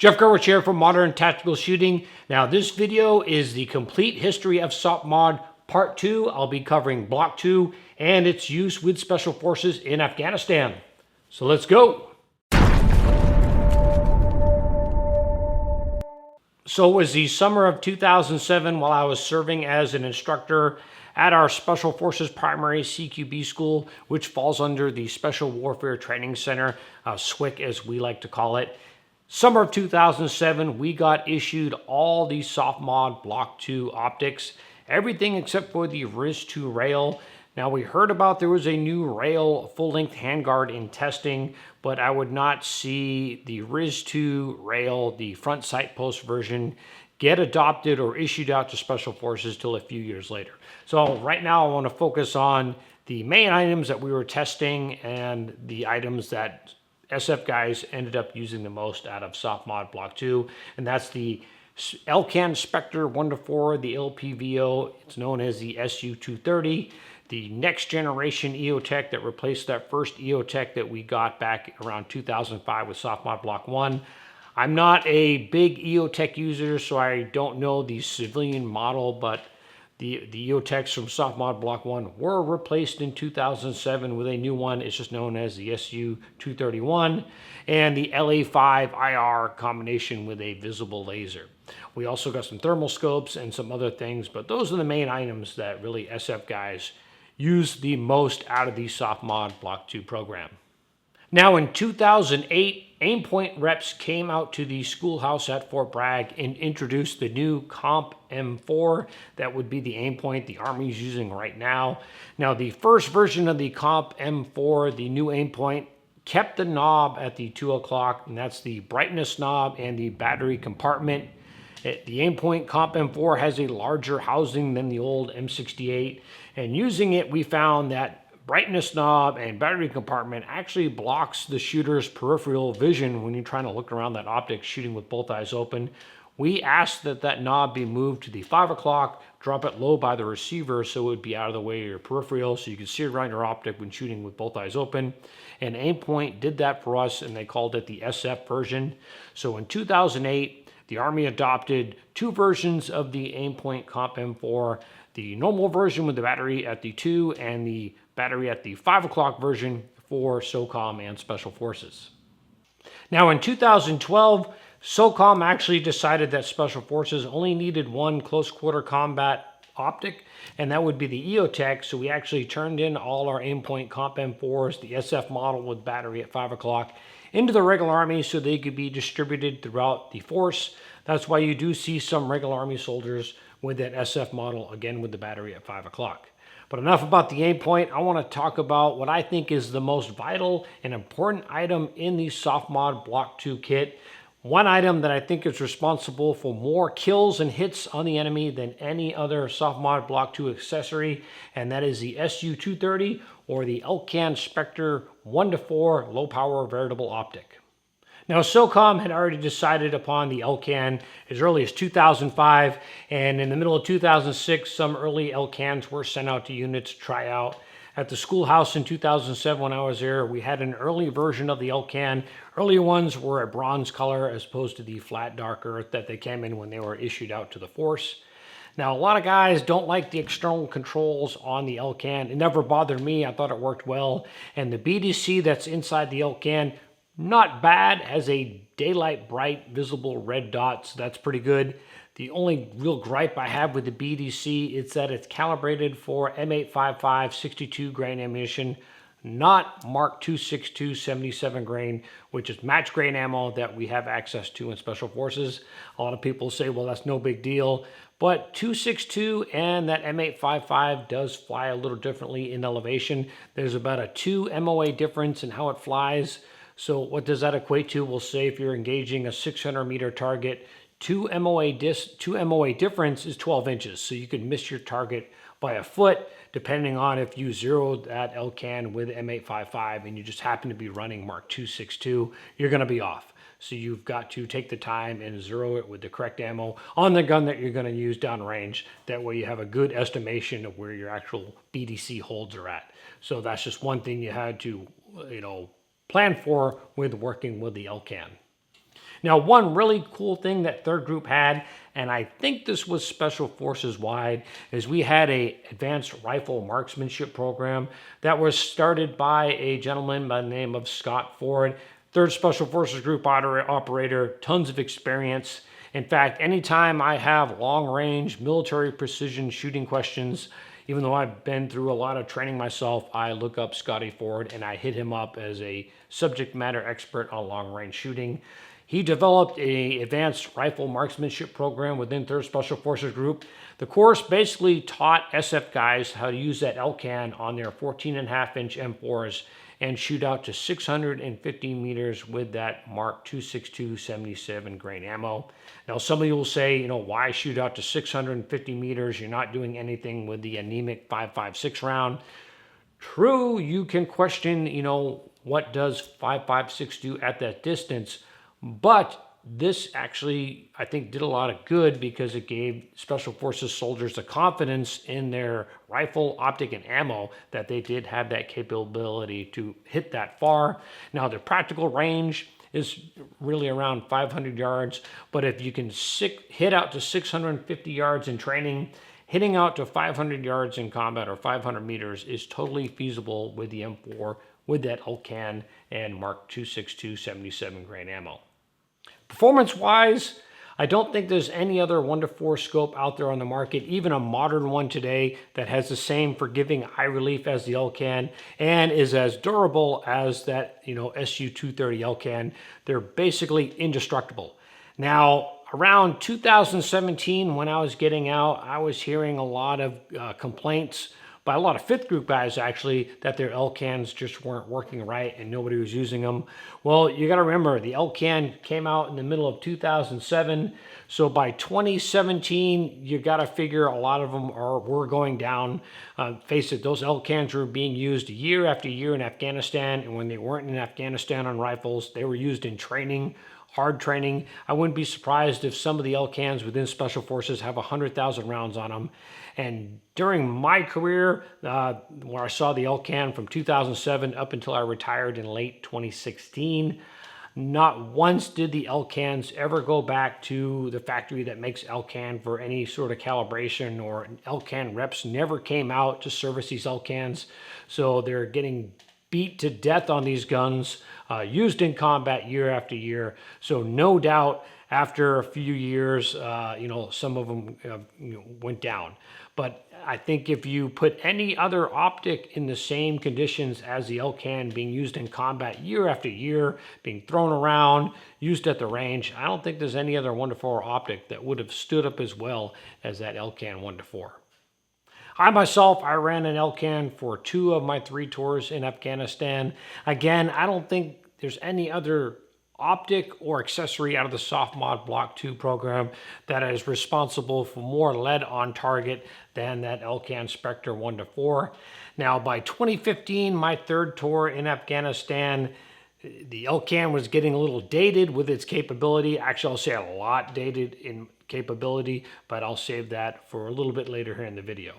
Jeff Gerwich here for Modern Tactical Shooting. Now this video is the complete history of SOPMOD Part 2. I'll be covering Block 2 and its use with Special Forces in Afghanistan. So let's go. So it was the summer of 2007 while I was serving as an instructor at our Special Forces Primary CQB School, which falls under the Special Warfare Training Center, SWIC as we like to call it. Summer of 2007, we got issued all the SOPMOD Block II optics, everything except for the RIS-2 rail. Now we heard about there was a new rail full-length handguard in testing, but I would not see the RIS-2 rail, the front sight post version, get adopted or issued out to Special Forces till a few years later. So right now I want to focus on the main items that we were testing and the items that SF guys ended up using the most out of SOPMOD Block II, and that's the LCAN Spectre 1-4, the LPVO, it's known as the SU-230, the next generation EOTech that replaced that first EOTech that we got back around 2005 with SOPMOD Block I. I'm not a big EOTech user, so I don't know the civilian model, but the EOTechs from SOPMOD Block I were replaced in 2007 with a new one. It's just known as the SU-231 and the LA5 IR combination with a visible laser. We also got some thermal scopes and some other things, but those are the main items that really SF guys use the most out of the SOPMOD Block II program. Now in 2008, Aimpoint reps came out to the schoolhouse at Fort Bragg and introduced the new Comp M4 that would be the Aimpoint the Army's using right now. Now the first version of the Comp M4, the new Aimpoint, kept the knob at the 2 o'clock, and that's the brightness knob and the battery compartment. The Aimpoint Comp M4 has a larger housing than the old M68, and using it we found that brightness knob and battery compartment actually blocks the shooter's peripheral vision when you're trying to look around that optic shooting with both eyes open. We asked that that knob be moved to the 5 o'clock, drop it low by the receiver so it would be out of the way of your peripheral so you can see around your optic when shooting with both eyes open. And Aimpoint did that for us and they called it the SF version. So in 2008, the Army adopted two versions of the Aimpoint Comp M4, the normal version with the battery at the 2 and the battery at the 5 o'clock version for SOCOM and Special Forces. Now in 2012, SOCOM actually decided that Special Forces only needed one close quarter combat optic, and that would be the EOTech, so we actually turned in all our Aimpoint Comp M4s, the SF model with battery at 5 o'clock, into the regular Army so they could be distributed throughout the force. That's why you do see some regular Army soldiers with that SF model, again with the battery at 5 o'clock. But enough about the Aimpoint. I want to talk about what I think is the most vital and important item in the SOPMOD Block II kit. One item that I think is responsible for more kills and hits on the enemy than any other SOPMOD Block II accessory, and that is the SU-230 or the LCAN Spectre 1-4 low power variable optic. Now, SOCOM had already decided upon the LCAN as early as 2005, and in the middle of 2006, some early LCANs were sent out to units to try out. At the schoolhouse in 2007, when I was there, we had an early version of the LCAN. Earlier ones were a bronze color as opposed to the flat dark earth that they came in when they were issued out to the force. Now, a lot of guys don't like the external controls on the LCAN. It never bothered me. I thought it worked well. And the BDC that's inside the LCAN, not bad, has a daylight bright visible red dot, so that's pretty good. The only real gripe I have with the BDC is that it's calibrated for M855 62 grain ammunition, not Mark 262 77 grain, which is match grain ammo that we have access to in Special Forces. A lot of people say, well, that's no big deal, but 262 and that M855 does fly a little differently in elevation. There's about a 2 MOA difference in how it flies. So what does that equate to? We'll say if you're engaging a 600 meter target, 2 MOA difference is 12 inches. So you can miss your target by a foot, depending on if you zeroed that LCAN with M855 and you just happen to be running Mark 262, you're going to be off. So you've got to take the time and zero it with the correct ammo on the gun that you're going to use downrange. That way you have a good estimation of where your actual BDC holds are at. So that's just one thing you had to, plan for with working with the LCAN. Now, one really cool thing that third group had, and I think this was Special Forces wide, is we had a advanced rifle marksmanship program that was started by a gentleman by the name of Scott Ford. Third Special Forces Group operator, tons of experience. In fact, anytime I have long-range military precision shooting questions, even though I've been through a lot of training myself, I look up Scotty Ford and I hit him up as a subject matter expert on long-range shooting. He developed an advanced rifle marksmanship program within 3rd Special Forces Group. The course basically taught SF guys how to use that LCAN on their 14.5-inch M4s and shoot out to 650 meters with that Mark 262 77 grain ammo. Now, some of you will say, why shoot out to 650 meters? You're not doing anything with the anemic 5.56 round. True, you can question, what does 5.56 do at that distance? But this actually, I think, did a lot of good because it gave Special Forces soldiers the confidence in their rifle, optic, and ammo that they did have that capability to hit that far. Now, the practical range is really around 500 yards, but if you can hit out to 650 yards in training, hitting out to 500 yards in combat or 500 meters is totally feasible with the M4, with that LCAN and Mark 262 77 grain ammo. Performance-wise, I don't think there's any other 1-4 scope out there on the market, even a modern one today that has the same forgiving eye relief as the LCAN and is as durable as that, SU-230 LCAN. They're basically indestructible. Now, around 2017, when I was getting out, I was hearing a lot of complaints by a lot of 5th group guys, actually, that their LCANs just weren't working right and nobody was using them. Well, you got to remember, the LCAN came out in the middle of 2007. So by 2017, you got to figure a lot of them were going down. Face it, those LCANs were being used year after year in Afghanistan. And when they weren't in Afghanistan on rifles, they were used in training, hard training. I wouldn't be surprised if some of the LCANs within Special Forces have 100,000 rounds on them. And during my career, where I saw the LCAN from 2007 up until I retired in late 2016, not once did the LCANs ever go back to the factory that makes LCAN for any sort of calibration, or LCAN reps never came out to service these LCANs. So they're getting beat to death on these guns, used in combat year after year. So no doubt after a few years, some of them went down. But I think if you put any other optic in the same conditions as the LCAN being used in combat year after year, being thrown around, used at the range, I don't think there's any other 1-4 optic that would have stood up as well as that LCAN 1-4. I myself, I ran an LCAN for 2 of my 3 tours in Afghanistan. Again, I don't think there's any other optic or accessory out of the SOPMOD Block II program that is responsible for more lead on target than that LCAN Spectre 1-4. Now, by 2015, my 3rd tour in Afghanistan, the LCAN was getting a little dated with its capability. Actually, I'll say a lot dated in capability, but I'll save that for a little bit later here in the video.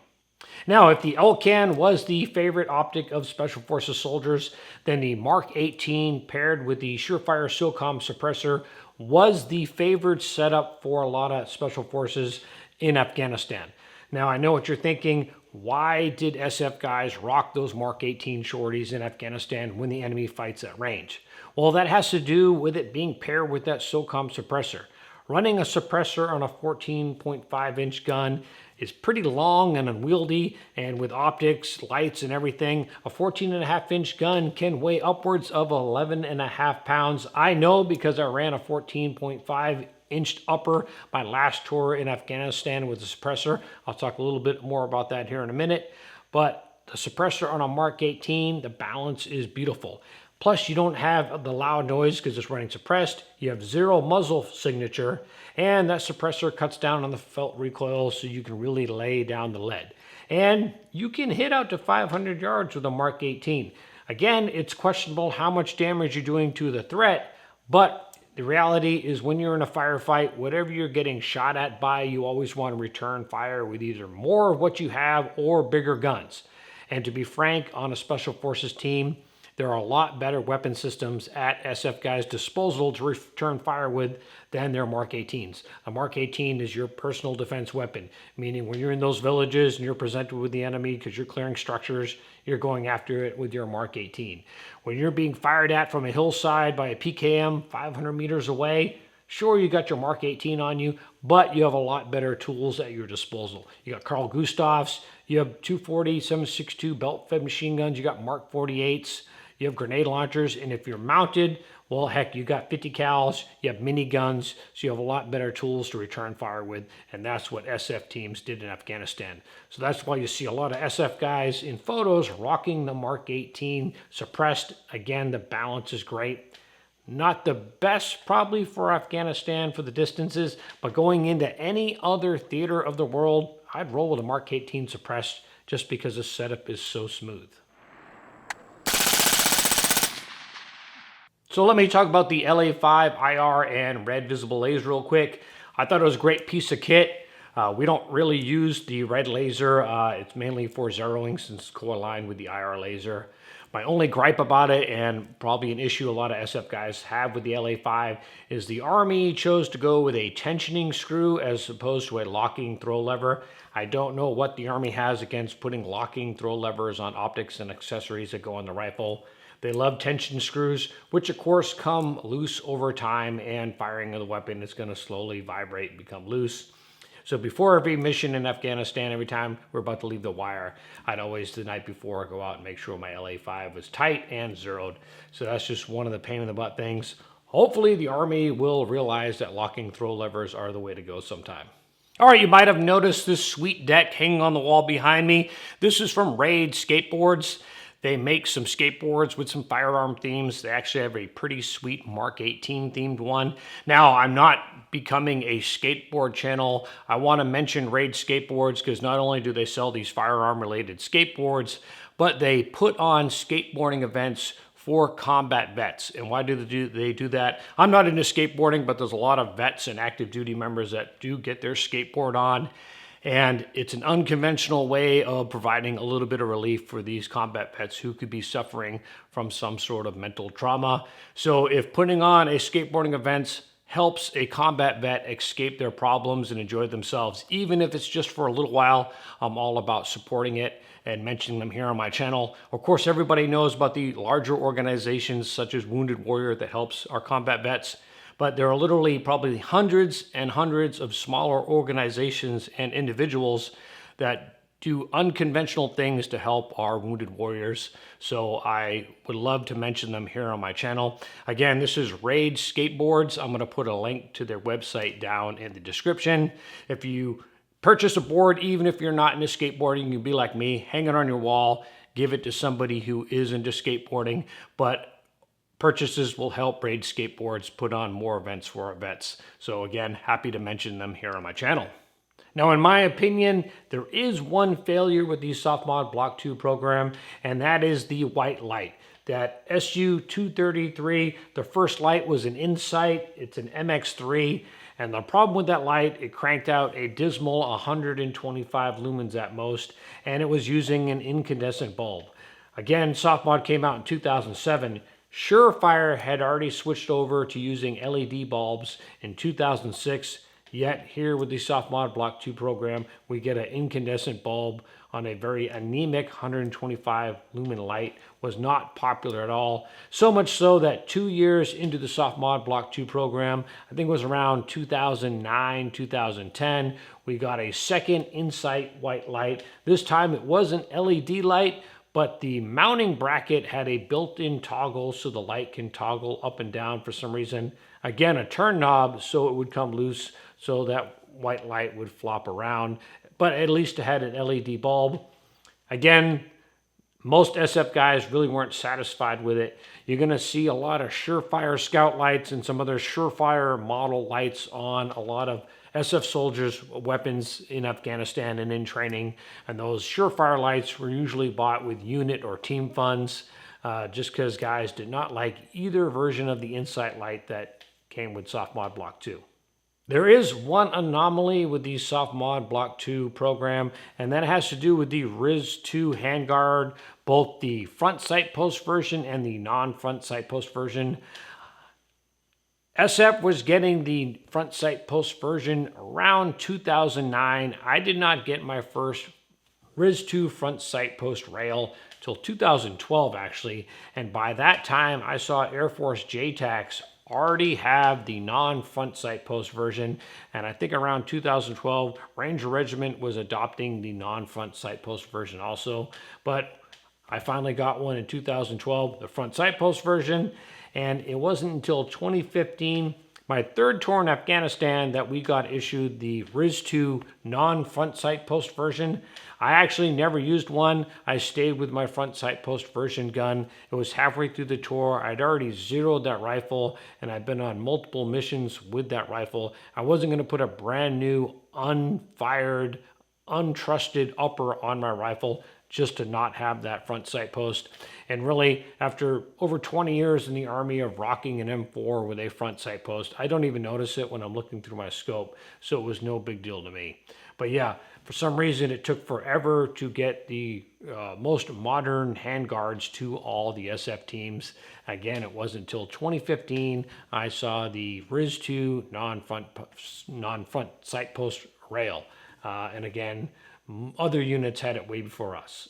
Now, if the LCAN was the favorite optic of Special Forces soldiers, then the Mark 18 paired with the Surefire SOCOM suppressor was the favored setup for a lot of Special Forces in Afghanistan. Now, I know what you're thinking. Why did SF guys rock those Mark 18 shorties in Afghanistan when the enemy fights at range? Well, that has to do with it being paired with that SOCOM suppressor. Running a suppressor on a 14.5-inch gun is pretty long and unwieldy, and with optics, lights, and everything, a 14.5-inch gun can weigh upwards of 11.5 pounds. I know because I ran a 14.5-inch upper my last tour in Afghanistan with a suppressor. I'll talk a little bit more about that here in a minute. But the suppressor on a Mark 18, the balance is beautiful. Plus, you don't have the loud noise because it's running suppressed. You have 0 muzzle signature, and that suppressor cuts down on the felt recoil so you can really lay down the lead. And you can hit out to 500 yards with a Mark 18. Again, it's questionable how much damage you're doing to the threat, but the reality is when you're in a firefight, whatever you're getting shot at by, you always want to return fire with either more of what you have or bigger guns. And to be frank, on a Special Forces team, There are a lot better weapon systems at SF guys' disposal to return fire with than their Mark 18s. A Mark 18 is your personal defense weapon, meaning when you're in those villages and you're presented with the enemy because you're clearing structures, you're going after it with your Mark 18. When you're being fired at from a hillside by a PKM 500 meters away, sure, you got your Mark 18 on you, but you have a lot better tools at your disposal. You got Carl Gustavs, you have 240, 7.62 belt-fed machine guns, you got Mark 48s, you have grenade launchers, and if you're mounted, well, heck, you got 50 cals, you have miniguns, so you have a lot better tools to return fire with, and that's what SF teams did in Afghanistan. So that's why you see a lot of SF guys in photos rocking the Mark 18 suppressed. Again, the balance is great. Not the best probably for Afghanistan for the distances, but going into any other theater of the world, I'd roll with a Mark 18 suppressed just because the setup is so smooth. So let me talk about the LA5 IR and red visible laser real quick. I thought it was a great piece of kit. We don't really use the red laser. It's mainly for zeroing since it's co-aligned with the IR laser. My only gripe about it, and probably an issue a lot of SF guys have with the LA5, is the Army chose to go with a tensioning screw as opposed to a locking throw lever. I don't know what the Army has against putting locking throw levers on optics and accessories that go on the rifle. They love tension screws, which of course come loose over time, and firing of the weapon is going to slowly vibrate and become loose. So before every mission in Afghanistan, every time we're about to leave the wire, I'd always the night before go out and make sure my LA5 was tight and zeroed. So that's just one of the pain in the butt things. Hopefully the Army will realize that locking throw levers are the way to go sometime. All right, you might have noticed this sweet deck hanging on the wall behind me. This is from Raid Skateboards. They make some skateboards with some firearm themes. They actually have a pretty sweet Mark 18 themed one. Now, I'm not becoming a skateboard channel. I want to mention Raid Skateboards because not only do they sell these firearm related skateboards, but they put on skateboarding events for combat vets. And why do they do that? I'm not into skateboarding, but there's a lot of vets and active duty members that do get their skateboard on. And it's an unconventional way of providing a little bit of relief for these combat vets who could be suffering from some sort of mental trauma. So if putting on a skateboarding event helps a combat vet escape their problems and enjoy themselves, even if it's just for a little while, I'm all about supporting it and mentioning them here on my channel. Of course, everybody knows about the larger organizations such as Wounded Warrior that helps our combat vets. But there are literally probably hundreds and hundreds of smaller organizations and individuals that do unconventional things to help our wounded warriors. So I would love to mention them here on my channel. Again, this is Raid Skateboards. I'm going to put a link to their website down in the description. If you purchase a board, even if you're not into skateboarding, you can be like me, hang it on your wall, give it to somebody who is into skateboarding. But purchases will help Raid Skateboards put on more events for our vets. So again, happy to mention them here on my channel. Now, in my opinion, there is one failure with the SOPMOD Block II program, and that is the white light. That SU-233, the first light was an Insight. It's an MX3. And the problem with that light, it cranked out a dismal 125 lumens at most, and it was using an incandescent bulb. Again, SOPMOD came out in 2007. Surefire had already switched over to using LED bulbs in 2006, yet here with the SOPMOD Block II program, we get an incandescent bulb on a very anemic 125 lumen light. Was not popular at all. So much so that 2 years into the SOPMOD Block II program, I think it was around 2009, 2010, we got a second Insight white light. This time it was an LED light, but the mounting bracket had a built-in toggle so the light can toggle up and down for some reason. Again, a turn knob so it would come loose so that white light would flop around, but at least it had an LED bulb. Again, most SF guys really weren't satisfied with it. You're going to see a lot of Surefire Scout lights and some other Surefire model lights on a lot of SF soldiers' weapons in Afghanistan and in training. And those Surefire lights were usually bought with unit or team funds just because guys did not like either version of the Insight light that came with SOPMOD Block II. There is one anomaly with the SOPMOD Block II program, and that has to do with the RIS-2 Handguard, both the front sight post version and the non-front sight post version. SF was getting the front sight post version around 2009. I did not get my first RIS-2 front sight post rail till 2012 actually, and by that time I saw Air Force JTACs already have the non-front sight post version, and I think around 2012 Ranger Regiment was adopting the non-front sight post version also. But I finally got one in 2012, the front sight post version, and it wasn't until 2015, my third tour in Afghanistan, that we got issued the RIS-2 non-front sight post version. I actually never used one. I stayed with my front sight post version gun. It was halfway through the tour. I'd already zeroed that rifle, and I'd been on multiple missions with that rifle. I wasn't going to put a brand new, unfired, untrusted upper on my rifle just to not have that front sight post. And really, after over 20 years in the Army of rocking an M4 with a front sight post, I don't even notice it when I'm looking through my scope, so it was no big deal to me. But yeah, for some reason it took forever to get the most modern handguards to all the SF teams. Again, it wasn't until 2015 I saw the RIS-2 non-front sight post rail. And again, other units had it way before us.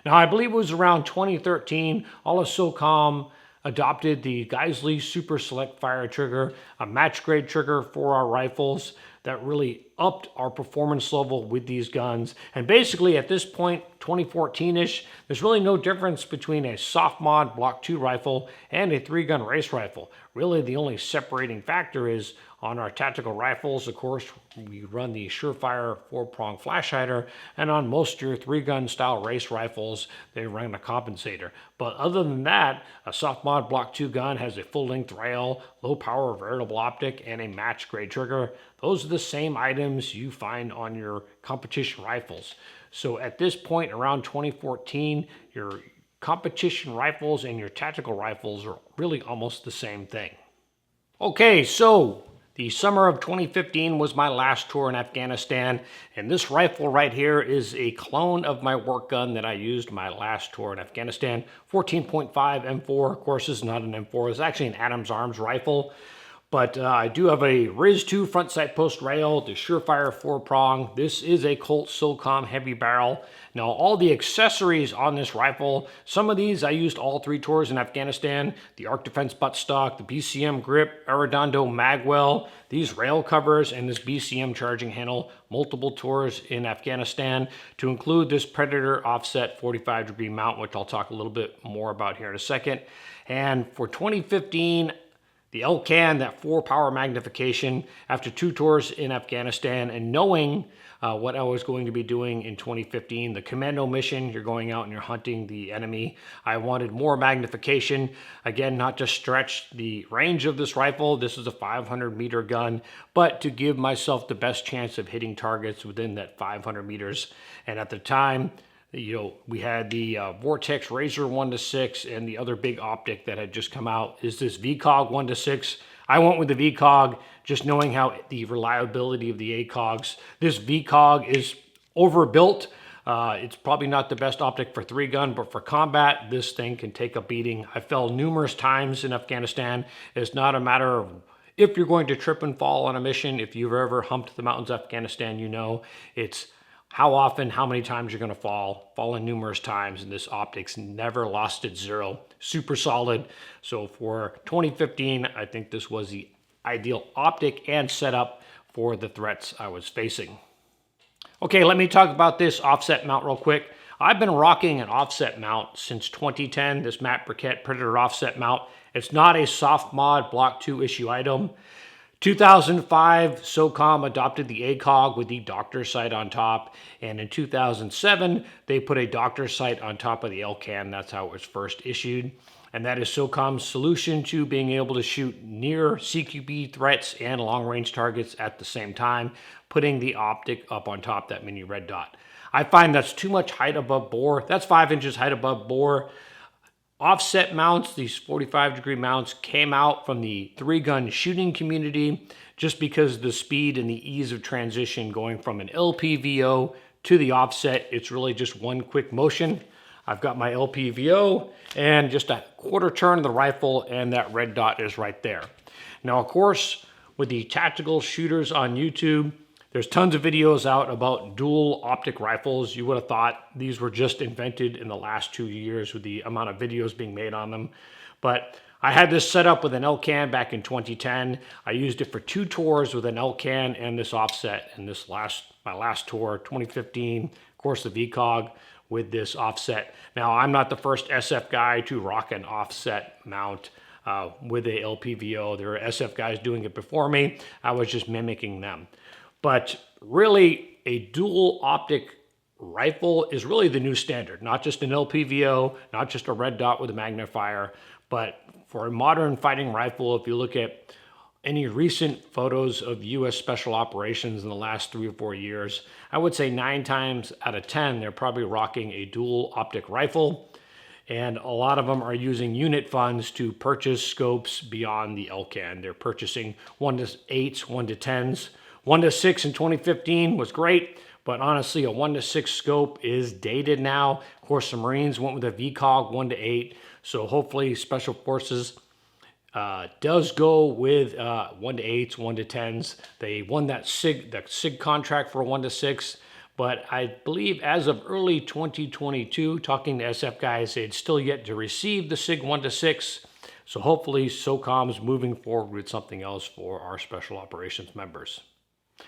Now, I believe it was around 2013, all of SOCOM adopted the Geisley Super Select Fire Trigger, a match grade trigger for our rifles that really upped our performance level with these guns. And basically at this point, 2014-ish, there's really no difference between a SOPMOD Block II rifle and a 3-gun race rifle. Really the only separating factor is on our tactical rifles, of course, we run the Surefire 4-prong flash hider, and on most of your 3-gun style race rifles, they run a compensator. But other than that, a SOPMOD Block II gun has a full-length rail, low-power variable optic, and a match grade trigger. Those are the same items you find on your competition rifles. So at this point, around 2014, your competition rifles and your tactical rifles are really almost the same thing. Okay, so the summer of 2015 was my last tour in Afghanistan, and this rifle right here is a clone of my work gun that I used my last tour in Afghanistan. 14.5 M4, of course, this is not an M4, it's actually an Adams Arms rifle. But I do have a RIS-2 front sight post rail, the Surefire 4-prong. This is a Colt SOCOM heavy barrel. Now, all the accessories on this rifle, some of these I used all 3 tours in Afghanistan. The Arc Defense buttstock, the BCM grip, Arredondo magwell, these rail covers, and this BCM charging handle, multiple tours in Afghanistan, to include this Predator offset 45-degree mount, which I'll talk a little bit more about here in a second. And for 2015, the LCAN, that 4-power magnification, after 2 tours in Afghanistan and knowing what I was going to be doing in 2015, the commando mission, you're going out and you're hunting the enemy. I wanted more magnification. Again, not to stretch the range of this rifle. This is a 500-meter gun, but to give myself the best chance of hitting targets within that 500 meters. And at the time, you know, we had the Vortex Razor 1-6, and the other big optic that had just come out is this VCOG 1-6. I went with the VCOG, just knowing how the reliability of the ACOGs. This VCOG is overbuilt. It's probably not the best optic for 3-gun, but for combat, this thing can take a beating. I fell numerous times in Afghanistan. It's not a matter of if you're going to trip and fall on a mission. If you've ever humped the mountains of Afghanistan, you know it's how often, how many times you're going to fall. Fallen numerous times, and this optic's never lost its zero. Super solid. So for 2015, I think this was the ideal optic and setup for the threats I was facing. Okay, let me talk about this offset mount real quick. I've been rocking an offset mount since 2010, this Matt Briquette Predator offset mount. It's not a SOPMOD Block II issue item. 2005, SOCOM adopted the ACOG with the doctor sight on top, and in 2007, they put a doctor sight on top of the LCAN. That's how it was first issued, and that is SOCOM's solution to being able to shoot near CQB threats and long-range targets at the same time, putting the optic up on top, that mini red dot. I find that's too much height above bore. That's 5 inches height above bore. offset mounts, these 45-degree mounts, came out from the 3-gun shooting community just because of the speed and the ease of transition going from an LPVO to the offset. It's really just one quick motion. I've got my LPVO and just a quarter turn of the rifle, and that red dot is right there. Now, of course, with the tactical shooters on YouTube, there's tons of videos out about dual optic rifles. You would have thought these were just invented in the last 2 years with the amount of videos being made on them. But I had this set up with an LCAN back in 2010. I used it for 2 tours with an LCAN and this offset. And my last tour, 2015, of course, the VCOG with this offset. Now, I'm not the first SF guy to rock an offset mount with a LPVO. There are SF guys doing it before me. I was just mimicking them. But really, a dual optic rifle is really the new standard. Not just an LPVO, not just a red dot with a magnifier, but for a modern fighting rifle, if you look at any recent photos of U.S. Special Operations in the last 3 or 4 years, I would say 9 times out of 10, they're probably rocking a dual optic rifle. And a lot of them are using unit funds to purchase scopes beyond the LCAN. They're purchasing 1-8s, 1-10s. 1-6 in 2015 was great, but honestly, a 1-6 scope is dated now. Of course, the Marines went with a VCOG 1-8, so hopefully Special Forces does go with 1-8s, 1-10s. They won that SIG contract for 1-6, but I believe as of early 2022, talking to SF guys, they'd still yet to receive the SIG 1-6. So hopefully SOCOM's moving forward with something else for our Special Operations members.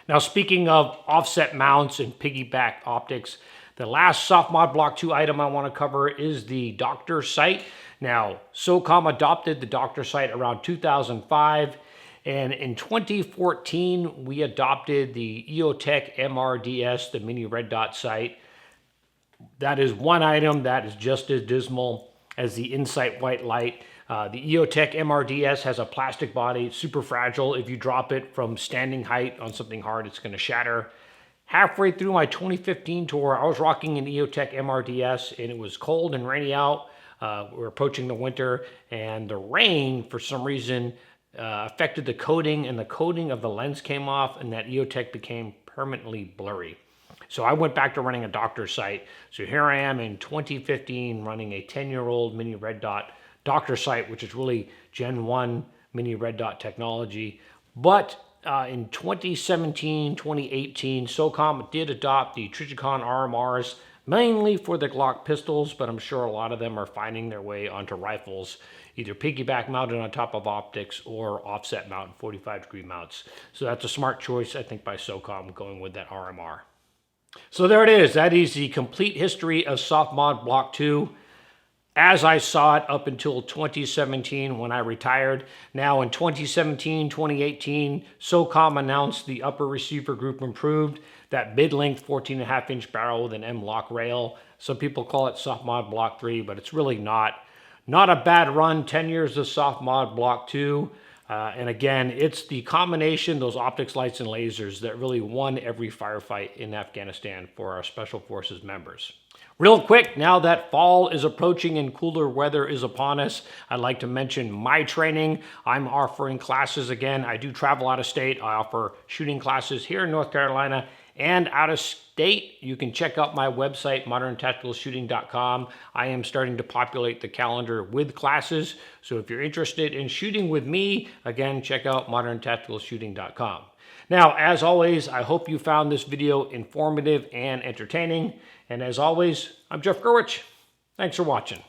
Now, speaking of offset mounts and piggyback optics, the last SOPMOD Block II item I want to cover is the Doctor sight. Now, SOCOM adopted the Doctor sight around 2005, and in 2014, we adopted the EOTech MRDS, the mini red dot sight. That is one item that is just as dismal as the Insight white light. The EOTech MRDS has a plastic body. It's super fragile. If you drop it from standing height on something hard, it's going to shatter. Halfway through my 2015 tour, I was rocking an EOTech MRDS, and it was cold and rainy out. We're approaching the winter, and the rain, for some reason, affected the coating, and the coating of the lens came off, and that EOTech became permanently blurry. So I went back to running a Doctor sight. So here I am in 2015 running a 10-year-old mini red dot Doctor sight, which is really Gen 1 mini red dot technology. But in 2017, 2018, SOCOM did adopt the Trijicon RMRs, mainly for the Glock pistols, but I'm sure a lot of them are finding their way onto rifles, either piggyback mounted on top of optics or offset mount 45-degree mounts. So that's a smart choice, I think, by SOCOM going with that RMR. So there it is. That is the complete history of SOPMOD Block II as I saw it up until 2017 when I retired. Now in 2017, 2018, SOCOM announced the upper receiver group improved, that mid-length 14.5-inch barrel with an M-lock rail. Some people call it SOPMOD Block III, but it's really not. Not a bad run, 10 years of SOPMOD Block II. And again, it's the combination, those optics, lights, and lasers that really won every firefight in Afghanistan for our Special Forces members. Real quick, now that fall is approaching and cooler weather is upon us, I'd like to mention my training. I'm offering classes again. I do travel out of state. I offer shooting classes here in North Carolina and out of state. You can check out my website, moderntacticalshooting.com. I am starting to populate the calendar with classes. So if you're interested in shooting with me, again, check out moderntacticalshooting.com. Now, as always, I hope you found this video informative and entertaining. And as always, I'm Jeff Gerwich. Thanks for watching.